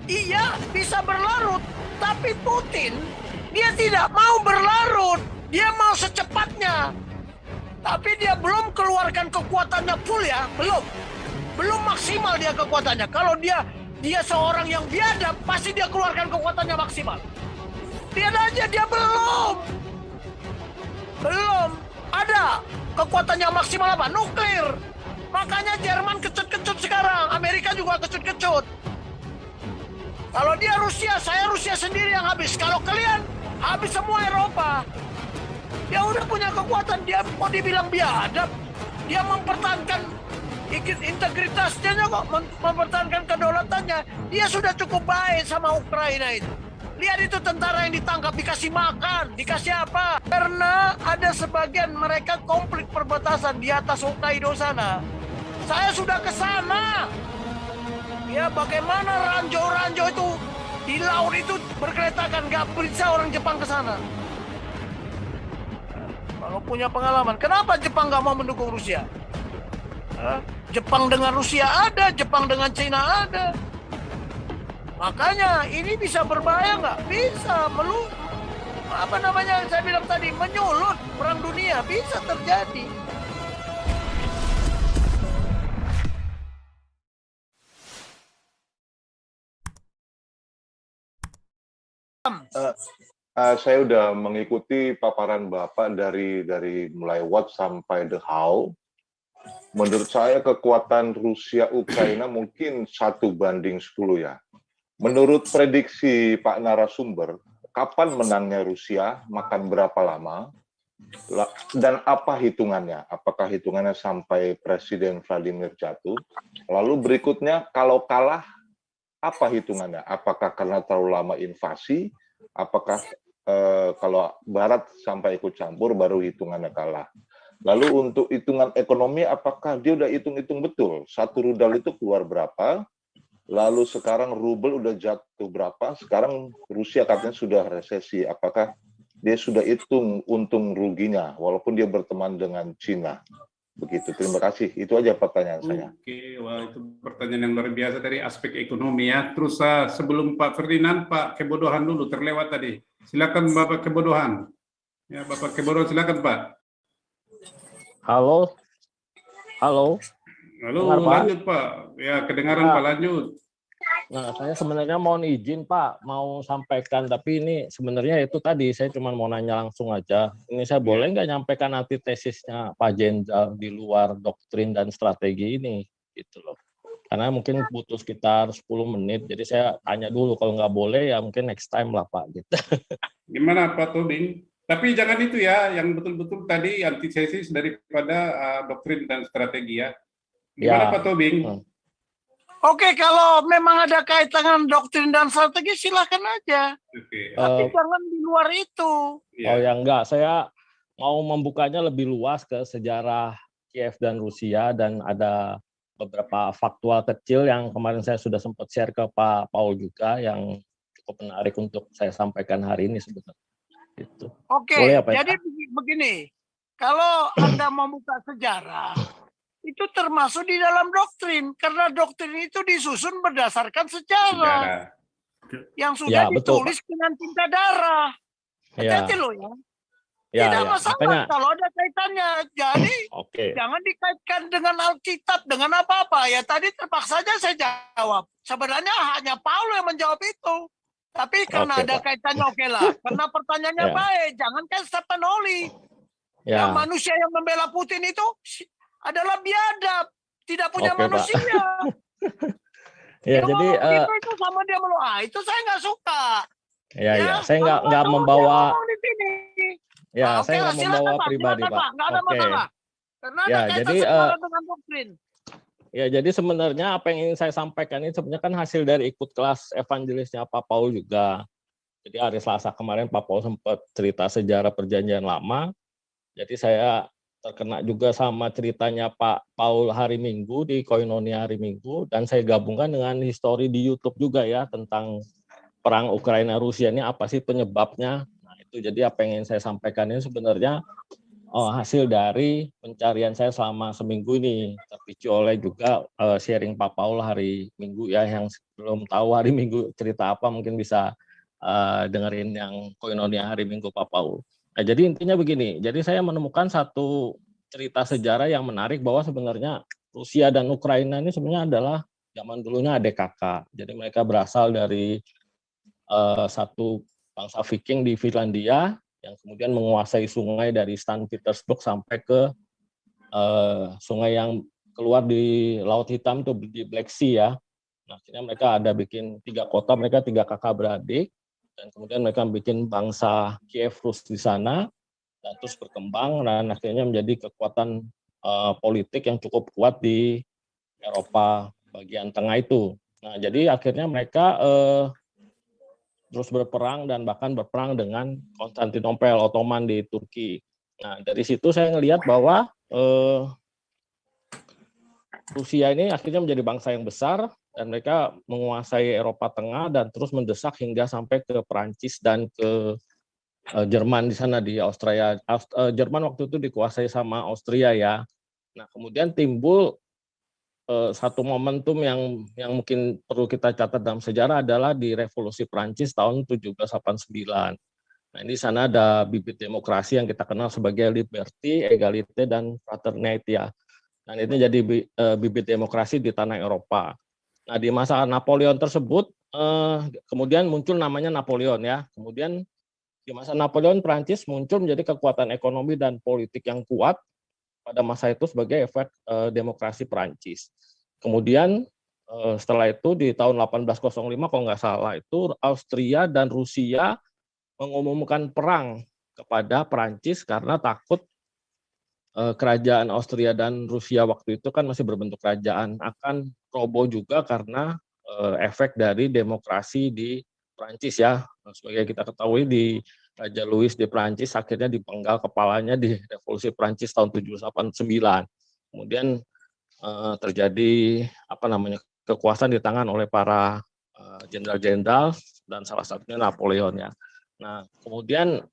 Iya, bisa berlarut. Tapi Putin, dia tidak mau berlarut. Dia mau secepatnya. Tapi dia belum keluarkan kekuatannya full ya. Belum maksimal dia kekuatannya. Kalau dia seorang yang biadab, pasti dia keluarkan kekuatannya maksimal. Lihat aja, dia belum ada kekuatan yang maksimal apa? Nuklir. Makanya Jerman kecut-kecut sekarang, Amerika juga kecut-kecut. Kalau dia Rusia, saya Rusia sendiri yang habis. Kalau kalian habis semua Eropa. Dia udah punya kekuatan, dia mau dibilang biadab. Dia mempertahankan integritasnya kok, mempertahankan kedaulatannya. Dia sudah cukup baik sama Ukraina itu. Lihat itu tentara yang ditangkap, dikasih makan, dikasih apa? Karena ada sebagian mereka konflik perbatasan di atas Hokkaido sana. Saya sudah ke sana. Ya bagaimana ranjau-ranjau itu di laut itu berkeretakan, nggak bisa orang Jepang ke sana. Kalau punya pengalaman, kenapa Jepang nggak mau mendukung Rusia? Jepang dengan Rusia ada, Jepang dengan Cina ada. Makanya ini bisa berbahaya nggak? Bisa saya bilang tadi, menyulut perang dunia bisa terjadi. Saya udah mengikuti paparan Bapak dari mulai what sampai the how. Menurut saya kekuatan Rusia Ukraina mungkin 1:10 ya. Menurut prediksi Pak narasumber, kapan menangnya Rusia, makan berapa lama, dan apa hitungannya? Apakah hitungannya sampai Presiden Vladimir jatuh? Lalu berikutnya, kalau kalah, apa hitungannya? Apakah karena terlalu lama invasi? Apakah kalau Barat sampai ikut campur, baru hitungannya kalah? Lalu untuk hitungan ekonomi, apakah dia udah hitung-hitung betul? Satu rudal itu keluar berapa? Lalu sekarang rubel udah jatuh berapa? Sekarang Rusia katanya sudah resesi. Apakah dia sudah hitung untung ruginya, walaupun dia berteman dengan Cina? Begitu. Terima kasih. Itu aja pertanyaan saya. Oke, wah itu pertanyaan yang luar biasa dari aspek ekonomi ya. Terus sebelum Pak Ferdinand, Pak Kebodohan dulu terlewat tadi. Silakan Bapak Kebodohan. Ya, Bapak Kebodohan silakan Pak. Halo. Halo, Dengar, Pak? lanjut Pak. Ya, kedengaran Ya. Pak, lanjut. Nah, saya sebenarnya mohon izin Pak, mau sampaikan, tapi ini sebenarnya itu tadi, saya cuma mau nanya langsung aja. Ini saya boleh nggak nyampaikan antitesisnya Pak Jenderal di luar doktrin dan strategi ini, gitu loh. Karena mungkin butuh sekitar 10 menit, jadi saya tanya dulu, kalau nggak boleh ya mungkin next time lah Pak. Gitu. Gimana Pak Tobing? Tapi jangan itu ya, yang betul-betul tadi antitesis daripada doktrin dan strategi ya. Gimana Ya. Pak Tobing? Oke, kalau memang ada kaitan dengan doktrin dan strategi, silahkan aja. Oke. Tapi jangan di luar itu. Oh ya enggak, saya mau membukanya lebih luas ke sejarah Kiev dan Rusia, dan ada beberapa faktual kecil yang kemarin saya sudah sempat share ke Pak Paul juga, yang cukup menarik untuk saya sampaikan hari ini sebetulnya. Gitu. Oke, boleh apa jadi begini, kalau Anda membuka sejarah, itu termasuk di dalam doktrin, karena doktrin itu disusun berdasarkan sejarah yang sudah ya, betul, ditulis dengan tinta darah. Hati-hati loh ya. Tidak masalah makanya, kalau ada kaitannya. Jadi jangan dikaitkan dengan Alkitab, dengan apa-apa. Ya tadi terpaksa saja saya jawab. Sebenarnya hanya Paul yang menjawab itu. Tapi karena ada kaitannya, oke lah. Karena pertanyaannya baik. Jangankan Stephen Oli. Yang manusia yang membela Putin itu adalah biadab. Tidak punya manusia. Ya, jadi itu sama dia itu saya nggak suka. Ya, saya nggak membawa. Ya, saya nggak membawa pribadi, Pak. Nggak ada masalah. Karena ada kaitan dengan doktrin. Ya, jadi sebenarnya apa yang ingin saya sampaikan ini sebenarnya kan hasil dari ikut kelas evangelisnya Pak Paul juga. Jadi hari Selasa kemarin Pak Paul sempat cerita sejarah perjanjian lama. Jadi saya terkena juga sama ceritanya Pak Paul hari Minggu di Koinonia hari Minggu, dan saya gabungkan dengan histori di YouTube juga ya tentang perang Ukraina Rusia ini apa sih penyebabnya. Nah, itu jadi apa yang ingin saya sampaikan ini sebenarnya hasil dari pencarian saya selama seminggu ini, terpicu oleh juga sharing Pak Paul hari Minggu ya, yang belum tahu hari Minggu cerita apa mungkin bisa dengerin yang koinonia hari Minggu Pak Paul. Nah, jadi intinya begini, jadi saya menemukan satu cerita sejarah yang menarik bahwa sebenarnya Rusia dan Ukraina ini sebenarnya adalah zaman dulunya adik kakak. Jadi mereka berasal dari satu bangsa Viking di Finlandia yang kemudian menguasai sungai dari St. Petersburg sampai ke sungai yang keluar di Laut Hitam itu di Black Sea ya. Nah, akhirnya mereka ada bikin 3 kota, mereka 3 kakak beradik, dan kemudian mereka bikin bangsa Kiev Rus di sana, dan terus berkembang dan akhirnya menjadi kekuatan politik yang cukup kuat di Eropa bagian tengah itu. Nah, jadi akhirnya mereka terus berperang dan bahkan berperang dengan Konstantinopel Ottoman di Turki. Nah, dari situ saya ngelihat bahwa Rusia ini akhirnya menjadi bangsa yang besar dan mereka menguasai Eropa Tengah dan terus mendesak hingga sampai ke Perancis dan ke Jerman di sana di Austria. Jerman waktu itu dikuasai sama Austria ya. Nah, kemudian timbul satu momentum yang mungkin perlu kita catat dalam sejarah adalah di Revolusi Prancis tahun 1789. Nah, di sana ada bibit demokrasi yang kita kenal sebagai liberty, egalite, dan fraternity ya. Dan itu jadi bibit demokrasi di tanah Eropa. Nah, di masa Napoleon tersebut, kemudian muncul namanya Napoleon ya. Kemudian di masa Napoleon, Prancis muncul menjadi kekuatan ekonomi dan politik yang kuat pada masa itu sebagai efek demokrasi Prancis. Kemudian setelah itu di tahun 1805 kalau nggak salah itu Austria dan Rusia mengumumkan perang kepada Prancis karena takut kerajaan Austria dan Rusia waktu itu kan masih berbentuk kerajaan akan roboh juga karena efek dari demokrasi di Prancis ya. Sebagai kita ketahui di Raja Louis di Prancis akhirnya dipenggal kepalanya di Revolusi Prancis tahun 1789. Kemudian terjadi kekuasaan di tangan oleh para jenderal-jenderal dan salah satunya Napoleon ya. Nah, kemudian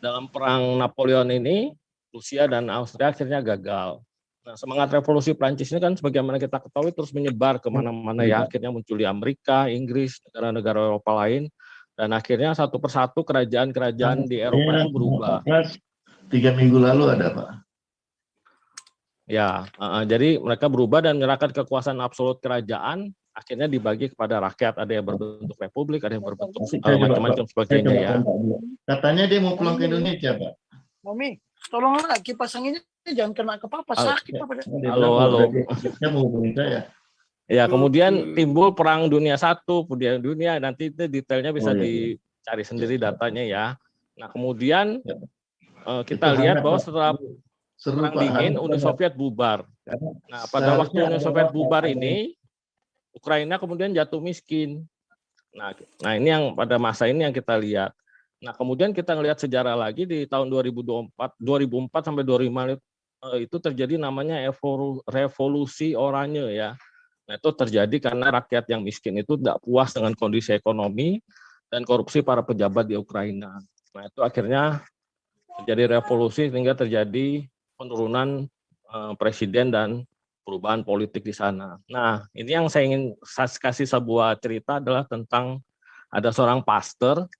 dalam perang Napoleon ini Rusia dan Austria akhirnya gagal. Nah, semangat revolusi Prancis ini kan sebagaimana kita ketahui terus menyebar kemana-mana ya, akhirnya muncul di Amerika, Inggris, negara-negara Eropa lain, dan akhirnya satu persatu kerajaan-kerajaan di Eropa itu berubah. 3 minggu lalu ada Pak. Ya, jadi mereka berubah dan menyerahkan kekuasaan absolut kerajaan, akhirnya dibagi kepada rakyat, ada yang berbentuk republik, ada yang berbentuk macam-macam sebagainya ya. Katanya dia mau pulang ke Indonesia Pak. Mami, tolonglah kipas anginnya jangan kena ke papa, sakit papa. Halo. Dia mau hubungi saya. Ya, kemudian timbul perang dunia 1, perang dunia, nanti itu detailnya bisa dicari sendiri datanya ya. Nah, kemudian kita lihat bahwa setelah perang dingin, Uni Soviet bubar. Nah, pada waktu Uni Soviet bubar ini, Ukraina kemudian jatuh miskin. Nah, ini yang pada masa ini yang kita lihat. Nah, kemudian kita ngelihat sejarah lagi di tahun 2004 sampai 2005 itu terjadi namanya revolusi oranye ya. Nah, itu terjadi karena rakyat yang miskin itu tidak puas dengan kondisi ekonomi dan korupsi para pejabat di Ukraina. Nah, itu akhirnya terjadi revolusi sehingga terjadi penurunan presiden dan perubahan politik di sana. Nah, ini yang saya ingin kasih sebuah cerita adalah tentang ada seorang pastor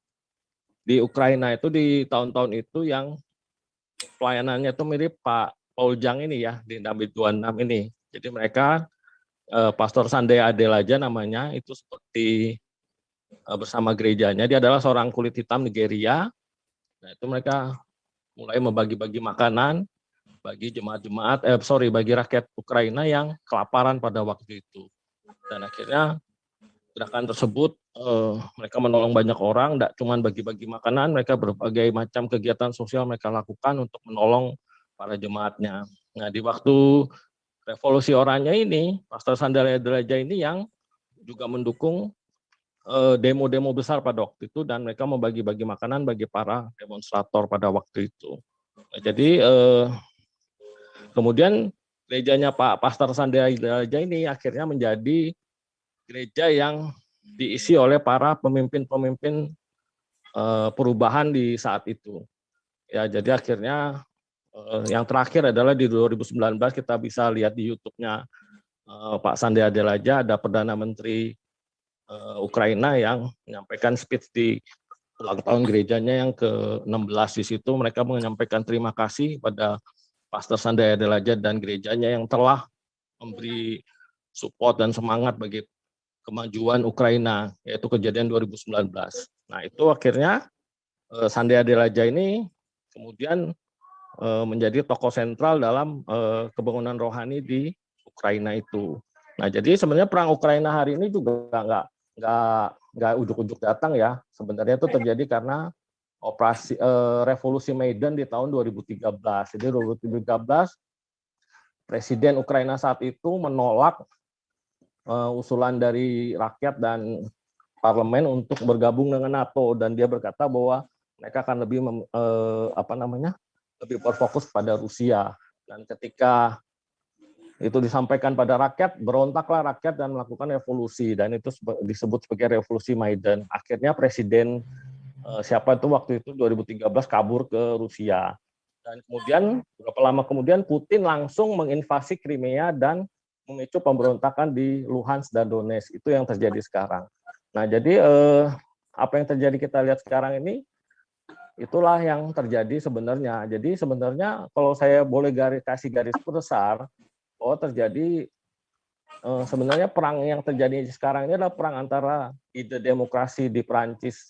di Ukraina itu di tahun-tahun itu yang pelayanannya itu mirip Pak Paul Jang ini ya, di David 26 ini. Jadi mereka Pastor Sandaya Adelaja namanya, itu seperti bersama gerejanya, dia adalah seorang kulit hitam Nigeria. Nah, itu mereka mulai membagi-bagi makanan bagi bagi rakyat Ukraina yang kelaparan pada waktu itu. Dan akhirnya gerakan tersebut mereka menolong banyak orang, tidak cuma bagi-bagi makanan, mereka berbagai macam kegiatan sosial mereka lakukan untuk menolong para jemaatnya. Nah, di waktu revolusi oranye ini, Pastor Sandaya Adelaja ini yang juga mendukung demo-demo besar pada waktu itu, dan mereka membagi-bagi makanan bagi para demonstrator pada waktu itu. Nah, jadi kemudian gerejanya Pak Pastor Sandaya Adelaja ini akhirnya menjadi gereja yang diisi oleh para pemimpin-pemimpin perubahan di saat itu. Ya, jadi akhirnya Yang terakhir adalah di 2019 kita bisa lihat di YouTube-nya Pak Sandiaga Delaja, ada Perdana Menteri Ukraina yang menyampaikan speech di ulang tahun gerejanya yang ke-16. Di situ mereka menyampaikan terima kasih pada Pastor Sandiaga Delaja dan gerejanya yang telah memberi support dan semangat bagi kemajuan Ukraina, yaitu kejadian 2019. Nah, itu akhirnya Sandiaga Delaja ini kemudian menjadi tokoh sentral dalam kebangunan rohani di Ukraina itu. Nah, jadi sebenarnya perang Ukraina hari ini juga nggak ujuk-ujuk datang ya. Sebenarnya itu terjadi karena operasi revolusi Maidan di tahun 2013. Jadi 2013 Presiden Ukraina saat itu menolak usulan dari rakyat dan parlemen untuk bergabung dengan NATO, dan dia berkata bahwa mereka akan lebih lebih berfokus pada Rusia. Dan ketika itu disampaikan pada rakyat, berontaklah rakyat dan melakukan revolusi, dan itu disebut sebagai revolusi Maidan. Akhirnya presiden siapa itu waktu itu 2013 kabur ke Rusia. Dan kemudian beberapa lama kemudian Putin langsung menginvasi Crimea dan memicu pemberontakan di Luhansk dan Donetsk. Itu yang terjadi sekarang. Nah, jadi apa yang terjadi kita lihat sekarang ini, itulah yang terjadi sebenarnya. Jadi sebenarnya kalau saya boleh kasih garis besar, bahwa terjadi sebenarnya perang yang terjadi sekarang ini adalah perang antara ide demokrasi di Perancis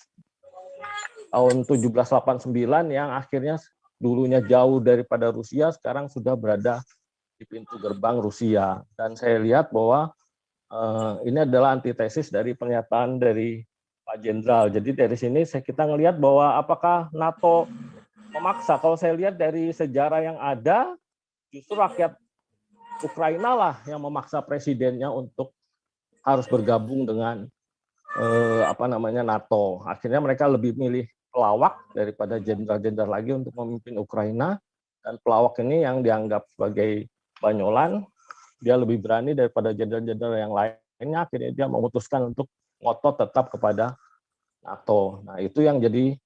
tahun 1789 yang akhirnya dulunya jauh daripada Rusia, sekarang sudah berada di pintu gerbang Rusia. Dan saya lihat bahwa ini adalah antitesis dari pernyataan dari Pak Jenderal. Jadi dari sini kita ngelihat bahwa apakah NATO memaksa. Kalau saya lihat dari sejarah yang ada, justru rakyat Ukraina lah yang memaksa presidennya untuk harus bergabung dengan NATO. Akhirnya mereka lebih milih pelawak daripada jenderal-jenderal lagi untuk memimpin Ukraina, dan pelawak ini yang dianggap sebagai banyolan, dia lebih berani daripada jenderal-jenderal yang lainnya. Akhirnya dia memutuskan untuk ngotot tetap kepada NATO. Nah, itu yang jadi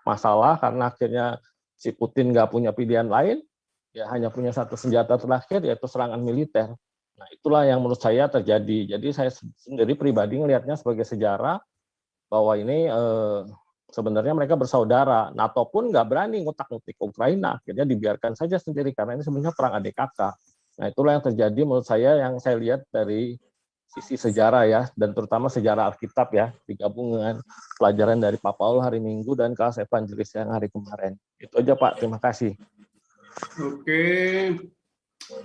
masalah, karena akhirnya si Putin nggak punya pilihan lain, ya hanya punya satu senjata terakhir, yaitu serangan militer. Nah, itulah yang menurut saya terjadi. Jadi saya sendiri pribadi melihatnya sebagai sejarah bahwa ini sebenarnya mereka bersaudara. NATO pun nggak berani ngutak-ngutik Ukraina, akhirnya dibiarkan saja sendiri karena ini sebenarnya perang adik kakak. Nah, itulah yang terjadi menurut saya, yang saya lihat dari sisi sejarah ya, dan terutama sejarah Alkitab ya, digabung dengan pelajaran dari Pak Paul hari Minggu dan kelas evangelis yang hari kemarin. Itu aja Pak, terima kasih. Oke,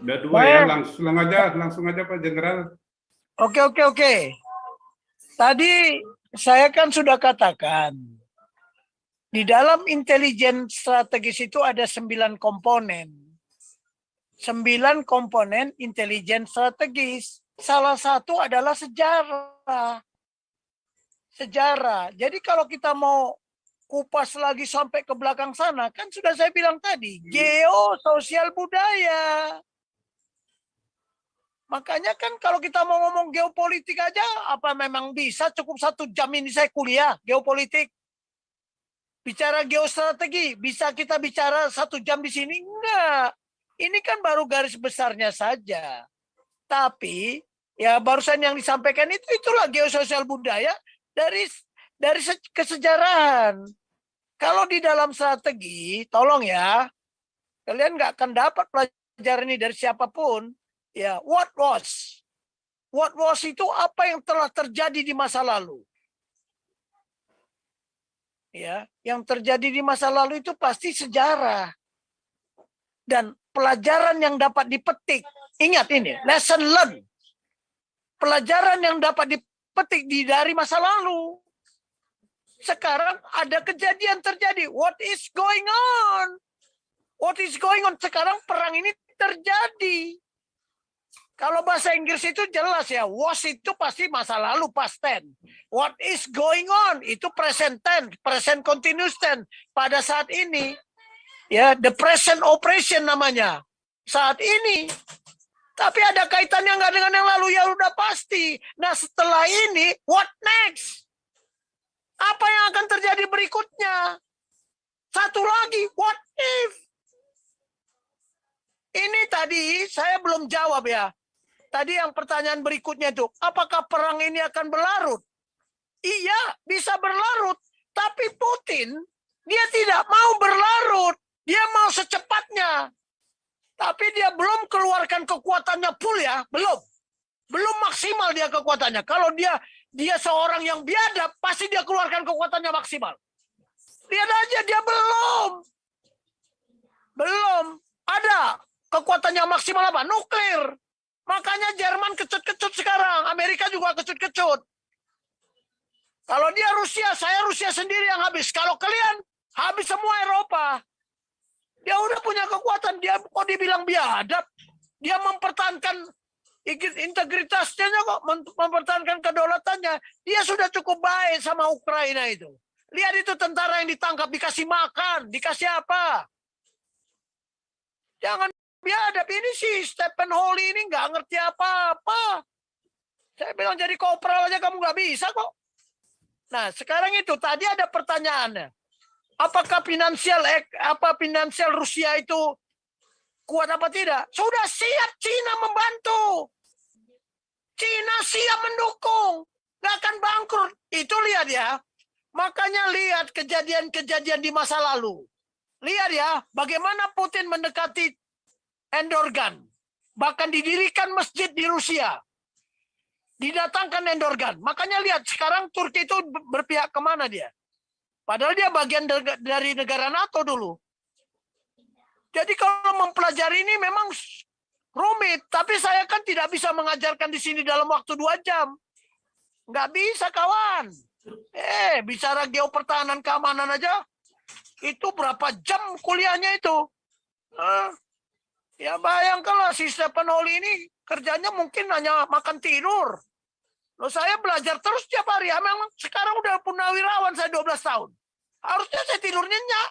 udah dua ya, langsung aja Pak Jenderal. Oke. Tadi saya kan sudah katakan, di dalam intelijen strategis itu ada 9 komponen. 9 komponen intelijen strategis. Salah satu adalah sejarah. Jadi kalau kita mau kupas lagi sampai ke belakang sana, kan sudah saya bilang tadi, geososial budaya. Makanya kan kalau kita mau ngomong geopolitik aja, apa memang bisa cukup 1 jam ini saya kuliah geopolitik? Bicara geostrategi, bisa kita bicara 1 jam di sini? Enggak. Ini kan baru garis besarnya saja. Tapi ya barusan yang disampaikan itulah geososial budaya dari kesejarahan. Kalau di dalam strategi, tolong ya, kalian nggak akan dapat pelajaran ini dari siapapun. Ya, what was itu apa yang telah terjadi di masa lalu. Ya, yang terjadi di masa lalu itu pasti sejarah dan pelajaran yang dapat dipetik. Ingat ini, lesson learned. Pelajaran yang dapat dipetik dari masa lalu. Sekarang ada kejadian terjadi. What is going on? What is going on? Sekarang perang ini terjadi. Kalau bahasa Inggris itu jelas ya. Was itu pasti masa lalu, past tense. What is going on? Itu present tense, present continuous tense. Pada saat ini, ya, the present operation namanya. Saat ini. Tapi ada kaitannya nggak dengan yang lalu? Ya udah pasti. Nah setelah ini, what next? Apa yang akan terjadi berikutnya? Satu lagi, what if? ini tadi saya belum jawab ya. Tadi yang pertanyaan berikutnya itu, apakah perang ini akan berlarut? Iya, bisa berlarut. Tapi Putin, dia tidak mau berlarut. Dia mau secepatnya. Tapi dia belum keluarkan kekuatannya full ya, belum. Belum maksimal dia kekuatannya. Kalau dia seorang yang biadab, pasti dia keluarkan kekuatannya maksimal. Lihat aja, dia belum. Belum. Ada kekuatannya maksimal apa? Nuklir. Makanya Jerman kecut-kecut sekarang. Amerika juga kecut-kecut. Kalau dia Rusia, saya Rusia sendiri yang habis. Kalau kalian, habis semua Eropa. Dia udah punya kekuatan. Dia kok dibilang biadab. Dia mempertahankan integritasnya kok. Mempertahankan kedaulatannya. Dia sudah cukup baik sama Ukraina itu. Lihat itu tentara yang ditangkap. Dikasih makan. Dikasih apa. Jangan biadab. Ini sih Stephen Holy ini nggak ngerti apa-apa. Saya bilang jadi kopral aja kamu nggak bisa kok. Nah sekarang itu tadi ada pertanyaannya. Apakah finansial Rusia itu kuat apa tidak? Sudah siap Cina membantu. Cina siap mendukung. Nggak akan bangkrut. Itu lihat ya. Makanya lihat kejadian-kejadian di masa lalu. Lihat ya, bagaimana Putin mendekati Endorgan. Bahkan didirikan masjid di Rusia. Didatangkan Endorgan. Makanya lihat, sekarang Turki itu berpihak kemana dia? Padahal dia bagian dari negara NATO dulu. Jadi kalau mempelajari ini memang rumit. Tapi saya kan tidak bisa mengajarkan di sini dalam waktu 2 jam. Nggak bisa, kawan. Bicara geopertahanan keamanan aja, itu berapa jam kuliahnya itu? Ya bayangkanlah si Stephen Holy ini kerjanya mungkin hanya makan tidur. Loh saya belajar terus tiap hari. Ya, memang sekarang udah purnawirawan saya 12 tahun. Harusnya saya tidur nyenyak.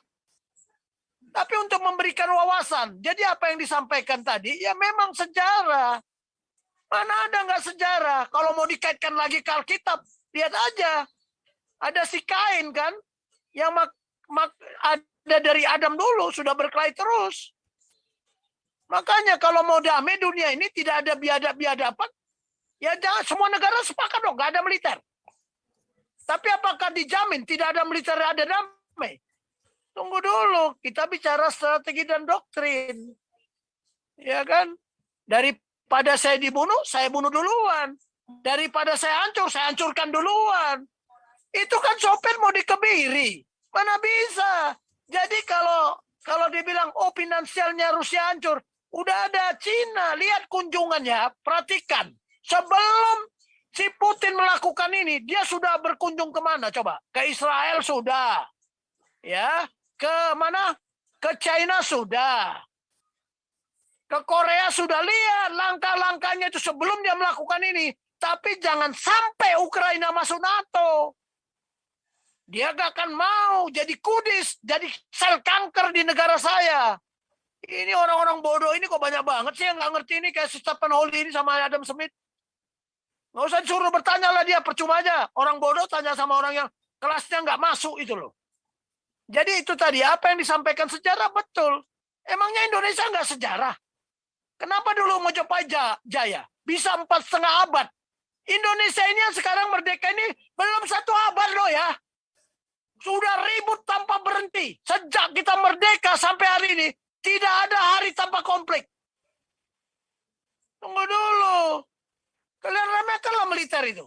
Tapi untuk memberikan wawasan. Jadi apa yang disampaikan tadi, ya memang sejarah. Mana ada nggak sejarah? Kalau mau dikaitkan lagi ke Alkitab, lihat aja. Ada si Kain kan, yang ada dari Adam dulu, sudah berkelahi terus. Makanya kalau mau damai dunia ini tidak ada biadab-biadaban, ya jangan semua negara sepakat dong, nggak ada militer. Tapi apakah dijamin tidak ada militer, ada damai? Tunggu dulu, kita bicara strategi dan doktrin. Ya kan? Daripada saya dibunuh, saya bunuh duluan. Daripada saya hancur, saya hancurkan duluan. Itu kan sopir mau dikebiri. Mana bisa? Jadi kalau dibilang, oh finansialnya Rusia hancur, udah ada Cina, lihat kunjungannya, perhatikan. Sebelum si Putin melakukan ini, dia sudah berkunjung kemana? Coba, ke Israel sudah. Ya, ke mana? Ke China sudah. Ke Korea sudah. Lihat langkah-langkahnya itu sebelum dia melakukan ini. Tapi jangan sampai Ukraina masuk NATO. Dia gak akan mau jadi kudis, jadi sel kanker di negara saya. Ini orang-orang bodoh ini kok banyak banget sih yang nggak ngerti ini, kayak Stephen Holy ini sama Adam Smith. Nggak usah disuruh bertanya lah dia, percuma aja. Orang bodoh tanya sama orang yang kelasnya nggak masuk itu loh. Jadi itu tadi, apa yang disampaikan sejarah betul. Emangnya Indonesia nggak sejarah? Kenapa dulu Mojopahit Jaya? Bisa 4,5 abad. Indonesia ini yang sekarang merdeka ini belum 1 abad loh ya. Sudah ribut tanpa berhenti. Sejak kita merdeka sampai hari ini, tidak ada hari tanpa konflik. Tunggu dulu. Kalian remehkanlah militer itu.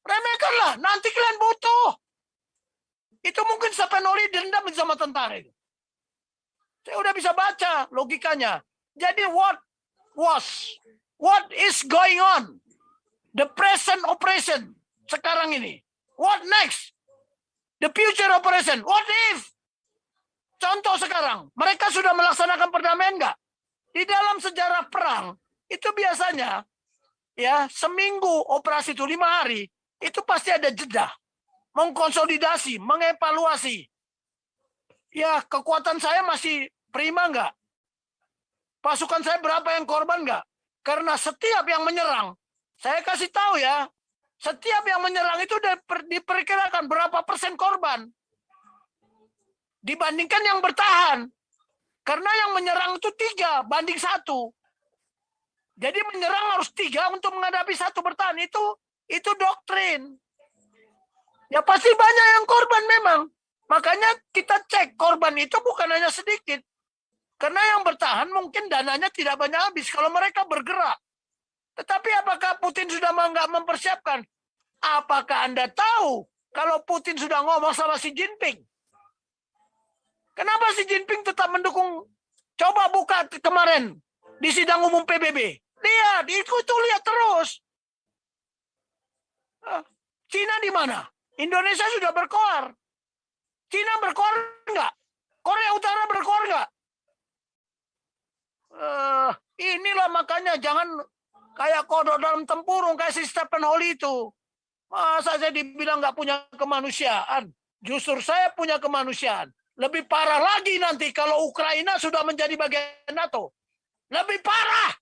Remehkanlah, nanti kalian butuh. Itu mungkin Stephen Holy dendam sama tentara itu. Saya udah bisa baca logikanya. Jadi what is going on? The present operation sekarang ini. What next? The future operation. What if? Contoh sekarang, mereka sudah melaksanakan perdamaian nggak? Di dalam sejarah perang, itu biasanya ya seminggu operasi itu 5 hari, itu pasti ada jeda. Mengkonsolidasi, mengevaluasi. Ya, kekuatan saya masih prima nggak? Pasukan saya berapa yang korban nggak? Karena setiap yang menyerang, saya kasih tahu ya, setiap yang menyerang itu diperkirakan berapa persen korban dibandingkan yang bertahan. Karena yang menyerang itu 3 banding 1. Jadi menyerang harus 3 untuk menghadapi 1 bertahan. Itu doktrin. Ya pasti banyak yang korban memang. Makanya kita cek korban itu bukan hanya sedikit. Karena yang bertahan mungkin dananya tidak banyak habis kalau mereka bergerak. Tetapi apakah Putin sudah nggak mempersiapkan? Apakah Anda tahu kalau Putin sudah ngomong sama Xi Jinping? Kenapa Xi Jinping tetap mendukung? Coba buka kemarin di sidang umum PBB. Lihat, itu lihat terus. Cina di mana? Indonesia sudah berkoar. Cina berkoar enggak? Korea Utara berkoar enggak? Inilah makanya jangan kayak kodok dalam tempurung kayak si Stephen Hawley itu. Masa saya dibilang nggak punya kemanusiaan? Justru saya punya kemanusiaan. Lebih parah lagi nanti kalau Ukraina sudah menjadi bagian NATO. Lebih parah.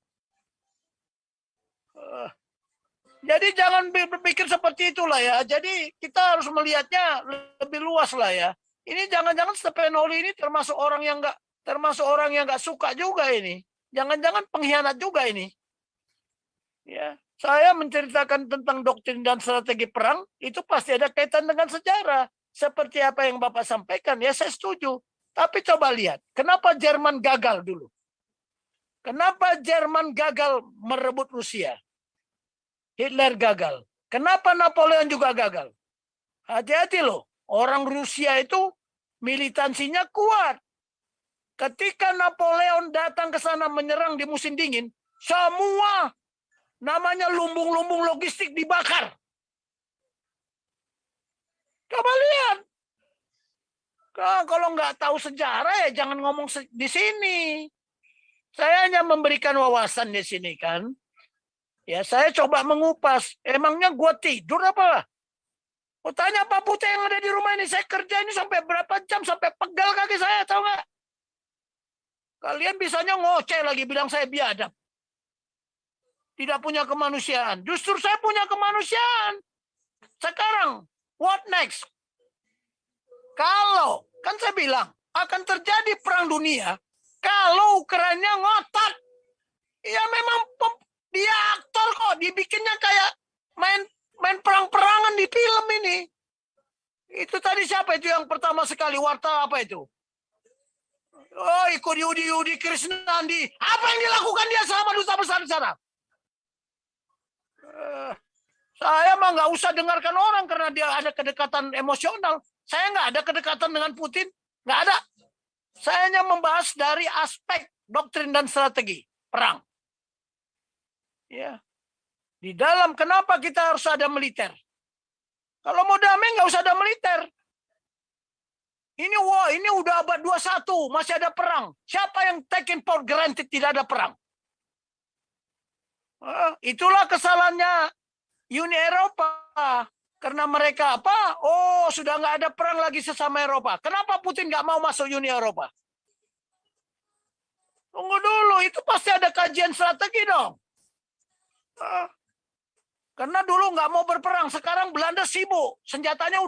Jadi jangan berpikir seperti itulah ya. Jadi kita harus melihatnya lebih luas lah ya. Ini jangan-jangan Stephen Hawley ini termasuk orang yang nggak suka juga ini. Jangan-jangan pengkhianat juga ini. Ya, saya menceritakan tentang doktrin dan strategi perang itu pasti ada kaitan dengan sejarah. Seperti apa yang Bapak sampaikan, ya saya setuju. Tapi coba lihat, kenapa Jerman gagal dulu? Kenapa Jerman gagal merebut Rusia? Hitler gagal. Kenapa Napoleon juga gagal? Hati-hati loh, orang Rusia itu militansinya kuat. Ketika Napoleon datang ke sana menyerang di musim dingin, semua namanya lumbung-lumbung logistik dibakar. Coba lihat. Kalau nggak tahu sejarah ya jangan ngomong di sini. Saya hanya memberikan wawasan di sini kan. Ya saya coba mengupas. Emangnya gua tidur apa? Oh, tanya Pak Putih yang ada di rumah ini. Saya kerja ini sampai berapa jam sampai pegal kaki saya, tahu nggak? Kalian bisanya ngoceh lagi bilang saya biadab. Tidak punya kemanusiaan. Justru saya punya kemanusiaan. Sekarang what next? Kalau, kan saya bilang, akan terjadi perang dunia, kalau Ukraina ngotot. Ya memang dia aktor kok, dibikinnya kayak main perang-perangan di film ini. Itu tadi siapa itu yang pertama sekali warta apa itu? Oh, ikut Yudi Krisnandi. Apa yang dilakukan dia sama duta besar di sana? Saya mah nggak usah dengarkan orang karena dia ada kedekatan emosional. Saya nggak ada kedekatan dengan Putin, nggak ada. Saya hanya membahas dari aspek doktrin dan strategi perang. Ya, di dalam kenapa kita harus ada militer? Kalau mau damai nggak usah ada militer. Ini udah abad 21, masih ada perang. Siapa yang taken for granted tidak ada perang? Itulah kesalahannya Uni Eropa. Karena mereka apa? Oh, sudah nggak ada perang lagi sesama Eropa. Kenapa Putin nggak mau masuk Uni Eropa? Tunggu dulu, itu pasti ada kajian strategi dong. Karena dulu nggak mau berperang, sekarang Belanda sibuk. Senjatanya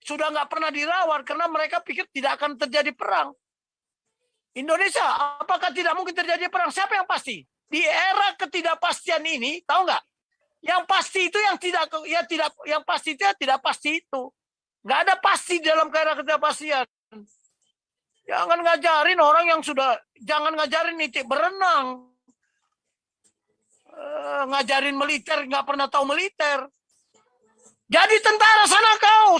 sudah nggak pernah dirawat karena mereka pikir tidak akan terjadi perang. Indonesia, apakah tidak mungkin terjadi perang? Siapa yang pasti? Di era ketidakpastian ini, tahu nggak? Yang pasti itu yang pasti itu ya tidak pasti itu. Nggak ada pasti dalam era ketidakpastian. Jangan ngajarin orang yang jangan ngajarin nitik berenang. Ngajarin militer, nggak pernah tahu militer. Jadi tentara sana kau,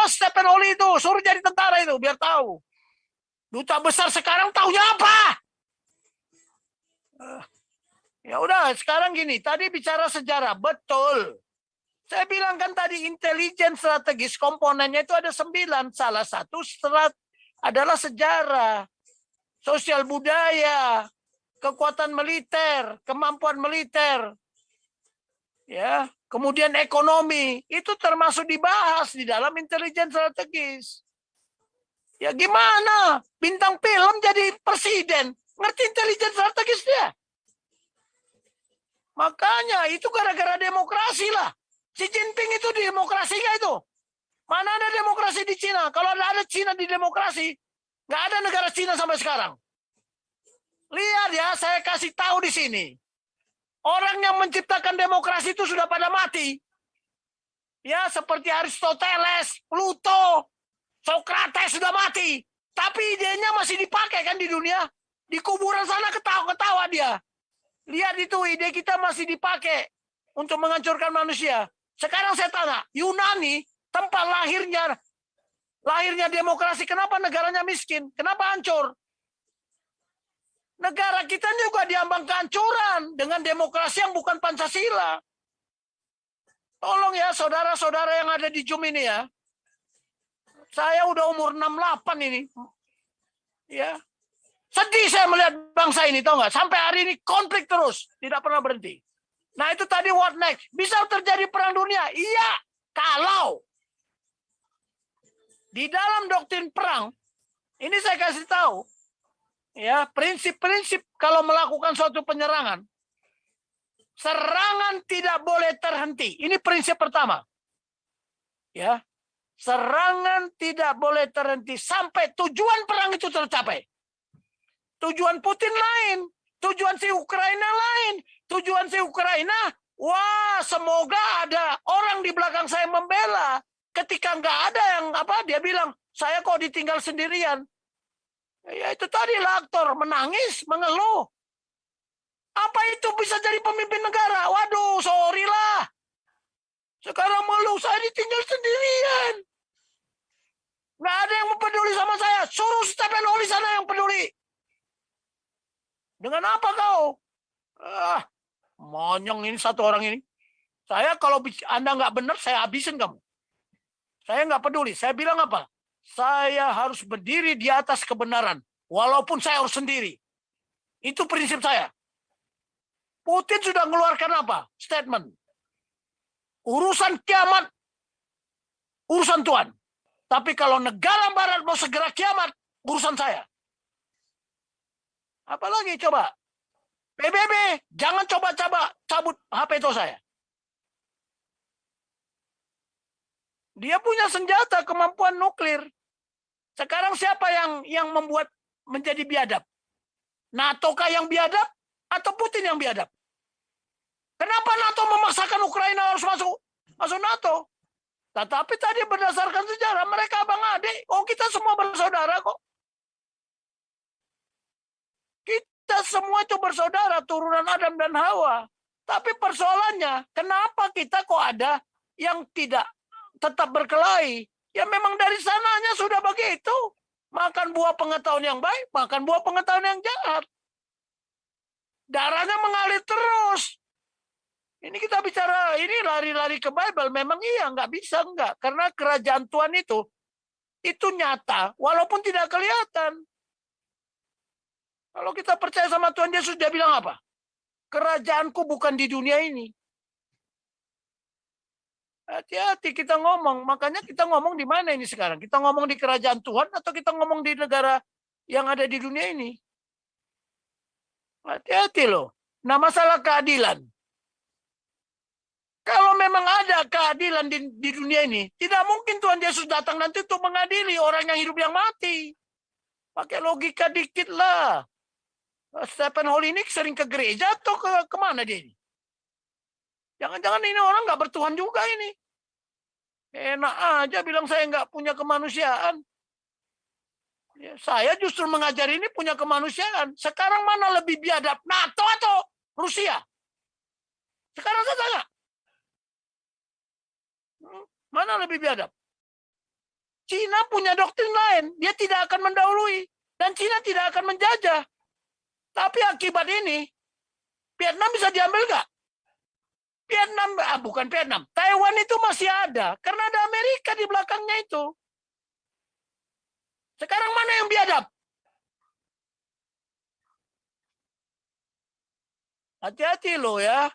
Stephen Hawley itu, suruh jadi tentara itu, biar tahu. Duta besar sekarang taunya apa? Ya udah, sekarang gini, tadi bicara sejarah, betul. Saya bilang kan tadi intelijen strategis komponennya itu ada 9. Salah satu adalah sejarah, sosial budaya, kekuatan militer, kemampuan militer, ya, kemudian ekonomi, itu termasuk dibahas di dalam intelijen strategis. Ya gimana? Bintang film jadi presiden, ngerti intelijen strategis dia? Makanya itu gara-gara demokrasi lah. Xi Jinping itu demokrasi nggak itu? Mana ada demokrasi di Cina? Kalau ada Cina di demokrasi, nggak ada negara Cina sampai sekarang. Lihat ya, saya kasih tahu di sini. Orang yang menciptakan demokrasi itu sudah pada mati. Ya, seperti Aristoteles, Pluto, Socrates sudah mati. Tapi idenya masih dipakai kan di dunia. Di kuburan sana ketawa-ketawa dia. Lihat itu, ide kita masih dipakai untuk menghancurkan manusia. Sekarang saya tanya, Yunani, tempat lahirnya demokrasi, kenapa negaranya miskin? Kenapa hancur? Negara kita juga diambang kehancuran dengan demokrasi yang bukan Pancasila. Tolong ya saudara-saudara yang ada di Zoom ini ya. Saya udah umur 68 ini. Ya. Sedih saya melihat bangsa ini, tahu nggak? Sampai hari ini konflik terus, tidak pernah berhenti. Nah itu tadi what next? Bisa terjadi perang dunia? Iya, kalau di dalam doktrin perang, ini saya kasih tahu, ya prinsip-prinsip kalau melakukan suatu penyerangan, serangan tidak boleh terhenti. Ini prinsip pertama. Ya, serangan tidak boleh terhenti sampai tujuan perang itu tercapai. Tujuan Putin lain, tujuan si Ukraina lain, tujuan si Ukraina, wah semoga ada orang di belakang saya membela. Ketika nggak ada yang dia bilang, saya kok ditinggal sendirian. Ya itu tadi lah aktor, menangis, mengeluh. Apa itu bisa jadi pemimpin negara? Waduh, sorry lah. Sekarang mengeluh, saya ditinggal sendirian. Nggak ada yang peduli sama saya. Suruh Stephen Holy sana yang peduli. Dengan apa kau? Monyong ini satu orang ini. Saya kalau Anda nggak benar, saya habisin kamu. Saya nggak peduli. Saya bilang apa? Saya harus berdiri di atas kebenaran. Walaupun saya harus sendiri. Itu prinsip saya. Putin sudah mengeluarkan apa? Statement. Urusan kiamat, urusan Tuhan. Tapi kalau negara barat mau segera kiamat, urusan saya. Apalagi coba? PBB, jangan coba-coba cabut HP itu saya. Dia punya senjata, kemampuan nuklir. Sekarang siapa yang membuat menjadi biadab? NATO kah yang biadab atau Putin yang biadab? Kenapa NATO memaksakan Ukraina harus masuk NATO? Tetapi tadi berdasarkan sejarah, mereka abang adik. Oh, kita semua bersaudara kok. Kita semua itu bersaudara, turunan Adam dan Hawa. Tapi persoalannya, kenapa kita kok ada yang tidak tetap berkelahi? Ya memang dari sananya sudah begitu. Makan buah pengetahuan yang baik, makan buah pengetahuan yang jahat. Darahnya mengalir terus. Ini kita bicara, ini lari-lari ke Bible. Memang iya, nggak bisa, nggak. Karena kerajaan Tuhan itu nyata, walaupun tidak kelihatan. Kalau kita percaya sama Tuhan Yesus, dia bilang apa? Kerajaanku bukan di dunia ini. Hati-hati kita ngomong. Makanya kita ngomong di mana ini sekarang? Kita ngomong di kerajaan Tuhan atau kita ngomong di negara yang ada di dunia ini? Hati-hati loh. Nah, masalah keadilan. Kalau memang ada keadilan di dunia ini, tidak mungkin Tuhan Yesus datang nanti untuk mengadili orang yang hidup yang mati. Pakai logika dikit lah. Stephen Holy ini sering ke gereja atau kemana dia ini? Jangan-jangan ini orang nggak bertuhan juga ini. Enak aja bilang saya nggak punya kemanusiaan. Ya, saya justru mengajar ini punya kemanusiaan. Sekarang mana lebih biadab, NATO atau Rusia? Sekarang saya tanya. Mana lebih biadab? Cina punya doktrin lain. Dia tidak akan mendahului. Dan Cina tidak akan menjajah. Tapi akibat ini, Vietnam bisa diambil nggak? Bukan Vietnam. Taiwan itu masih ada. Karena ada Amerika di belakangnya itu. Sekarang mana yang biadab? Hati-hati loh ya.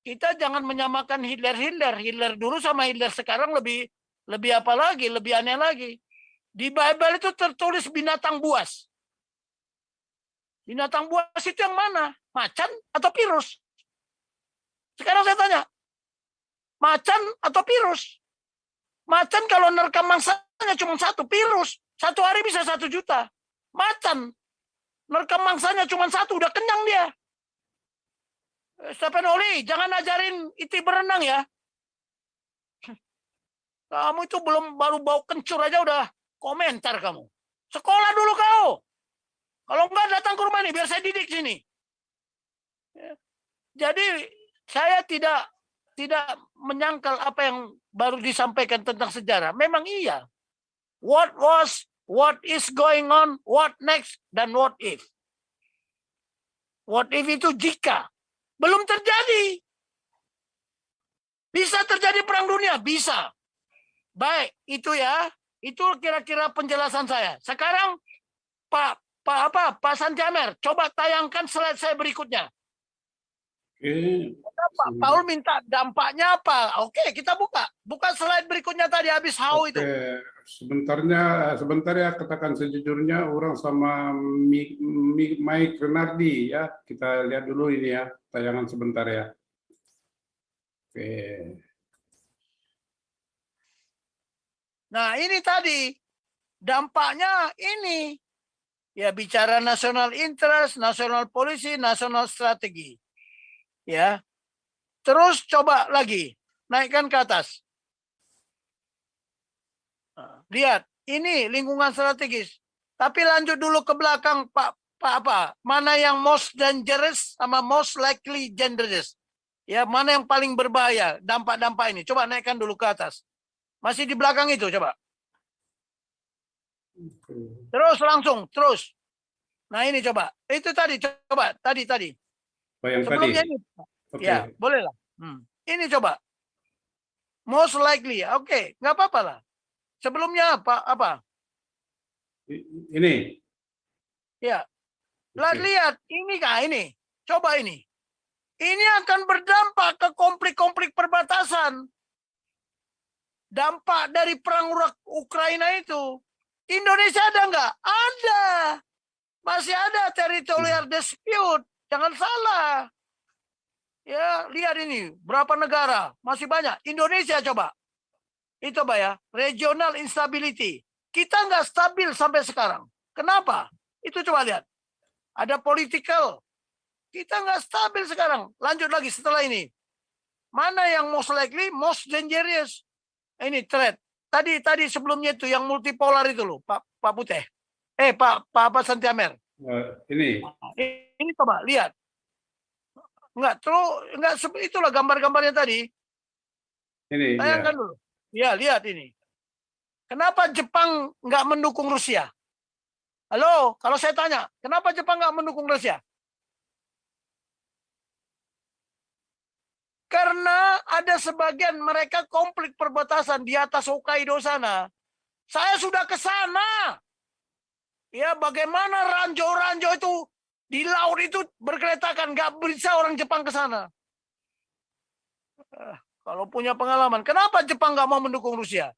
Kita jangan menyamakan Hitler. Hitler dulu sama Hitler sekarang lebih apa lagi? Lebih aneh lagi. Di Bible itu tertulis binatang buas. Binatang buas itu yang mana? Macan atau virus? Sekarang saya tanya, macan atau virus? Macan kalau nerekam mangsanya cuma satu, virus 1 hari bisa 1 juta. Macan Nerkam mangsanya cuma satu, udah kenyang dia. Stephen Oli, jangan ajarin itu berenang ya. Kamu itu baru bau kencur aja udah komentar kamu. Sekolah dulu kau. Kalau enggak datang ke rumah ini biar saya didik sini. Jadi saya tidak menyangkal apa yang baru disampaikan tentang sejarah. Memang iya. What was, what is going on, what next, dan what if. What if itu jika. Belum terjadi. Bisa terjadi perang dunia? Bisa. Baik, itu ya. Itu kira-kira penjelasan saya. Sekarang Pak Santi Amer, coba tayangkan slide saya berikutnya. Pak Paul minta dampaknya apa? Oke, kita buka. Buka slide berikutnya tadi habis how itu. Sebentar ya, katakan sejujurnya orang sama Mike Renardi ya. Kita lihat dulu ini ya, tayangan sebentar ya. Oke. Nah, ini tadi dampaknya ini. Ya, bicara national interest, national policy, national strategi. Ya. Terus coba lagi, naikkan ke atas. Lihat, ini lingkungan strategis. Tapi lanjut dulu ke belakang, Pak mana yang most dangerous sama most likely dangerous. Ya, mana yang paling berbahaya, dampak-dampak ini. Coba naikkan dulu ke atas. Masih di belakang itu, coba. Terus langsung, terus. Nah, ini coba. Itu tadi, coba. Tadi. Oh, yang sebelumnya tadi. ini. Okay. Ya, boleh lah. Ini coba. Most likely, oke, nggak apa-apa lah. Sebelumnya apa? Ini. Ya. Lihat, ini kah ini? Coba ini. Ini akan berdampak ke konflik-konflik perbatasan. Dampak dari perang Ukraina itu. Indonesia ada nggak? Ada. Masih ada territorial dispute. Jangan salah. Ya, lihat ini. Berapa negara? Masih banyak. Indonesia coba. Itu coba ya. Regional instability. Kita nggak stabil sampai sekarang. Kenapa? Itu coba lihat. Ada political. Kita nggak stabil sekarang. Lanjut lagi setelah ini. Mana yang most likely, most dangerous? Ini threat. Tadi sebelumnya itu yang multipolar itu loh, Pak Putih. Pak Santi Amer. Ini. Ini coba lihat. Enggak, itulah gambar-gambarnya tadi. Ini. Tayangkan dulu. Ya, lihat ini. Kenapa Jepang nggak mendukung Rusia? Halo, kalau saya tanya, kenapa Jepang nggak mendukung Rusia? Karena ada sebagian mereka konflik perbatasan di atas Hokkaido sana. Saya sudah ke sana. Ya, bagaimana ranjau-ranjau itu di laut itu berkeletakan, nggak bisa orang Jepang ke sana. Kalau punya pengalaman, kenapa Jepang nggak mau mendukung Rusia?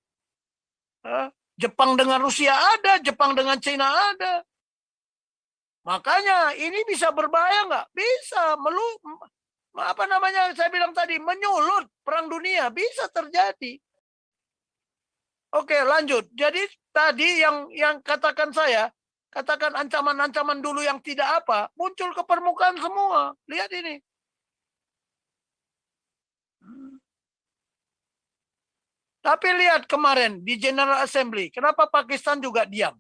Jepang dengan Rusia ada, Jepang dengan China ada. Makanya ini bisa berbahaya nggak? Bisa, saya bilang tadi, menyulut perang dunia, bisa terjadi. Oke, lanjut. Jadi tadi yang katakan ancaman-ancaman dulu yang tidak apa, muncul ke permukaan semua. Lihat ini. Tapi lihat kemarin di General Assembly, kenapa Pakistan juga diam?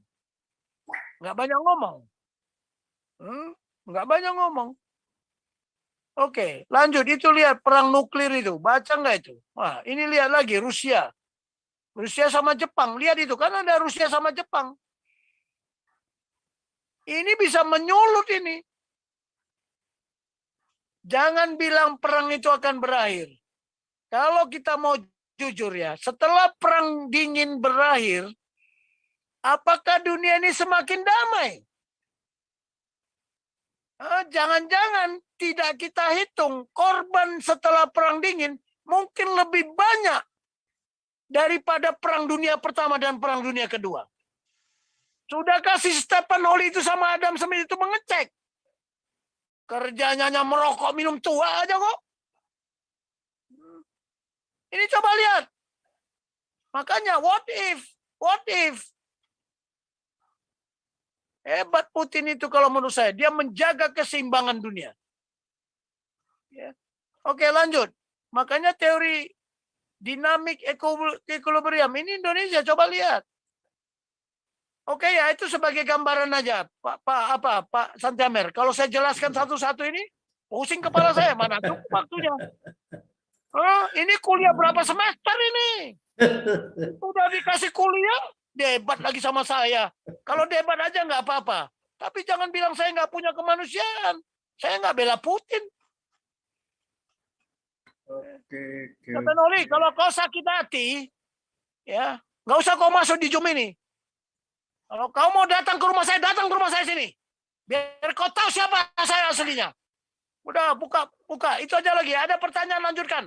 Nggak banyak ngomong. Nggak banyak ngomong. Oke, lanjut. Itu lihat perang nuklir itu. Baca nggak itu? Wah, ini lihat lagi Rusia. Rusia sama Jepang. Lihat itu, kan ada Rusia sama Jepang. Ini bisa menyulut ini. Jangan bilang perang itu akan berakhir. Kalau kita mau jujur ya, setelah perang dingin berakhir, apakah dunia ini semakin damai? Jangan-jangan tidak kita hitung korban setelah perang dingin mungkin lebih banyak daripada perang dunia pertama dan perang dunia kedua. Sudahkah si Stephen Oli itu sama Adam Smith itu mengecek? Kerjanya hanya merokok, minum tua aja kok. Ini coba lihat. Makanya what if? Hebat Putin itu kalau menurut saya. Dia menjaga keseimbangan dunia. Ya. Oke, lanjut. Makanya teori dinamik equilibrium ini Indonesia coba lihat. Oke ya, itu sebagai gambaran aja, Pak Santiamer. Kalau saya jelaskan satu-satu ini, pusing kepala saya, mana tuh waktunya. Ini kuliah berapa semester ini? Udah dikasih kuliah, debat lagi sama saya. Kalau debat aja nggak apa-apa. Tapi jangan bilang saya nggak punya kemanusiaan. Saya nggak bela Putin. Oke. Kata Noli, kalau kau sakit hati, ya nggak usah kau masuk di Zoom ini. Kalau kau mau datang ke rumah saya, datang ke rumah saya sini. Biar kau tahu siapa saya aslinya. Udah, buka. Itu aja lagi. Ada pertanyaan, lanjutkan.